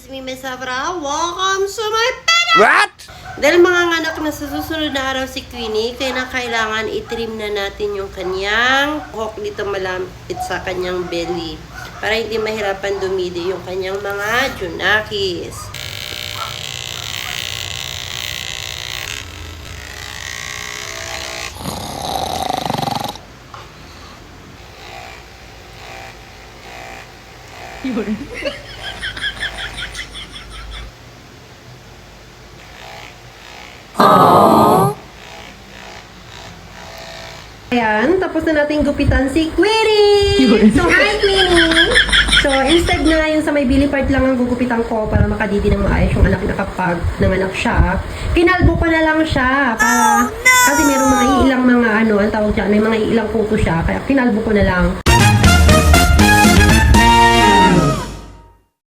is me, Miss Afra. Welcome to my pet! What? Dahil manganganak na sa susunod na araw si Queenie, kaya na kailangan i-trim na natin yung kanyang hook dito malapit sa kanyang belly. Para hindi mahirapan dumidi yung kanyang mga junakis. Ayan, tapos na natin gupitan si Queenie! So, hi Queenie! So, instead na yung sa may belly part lang ang gugupitan ko para makadidi ng maayos yung anak na kapag nanganak siya, kinalbo ko na lang siya para, kasi merong mga ilang mga ang tawag dyan, may mga ilang kuto siya, kaya kinalbo ko na lang.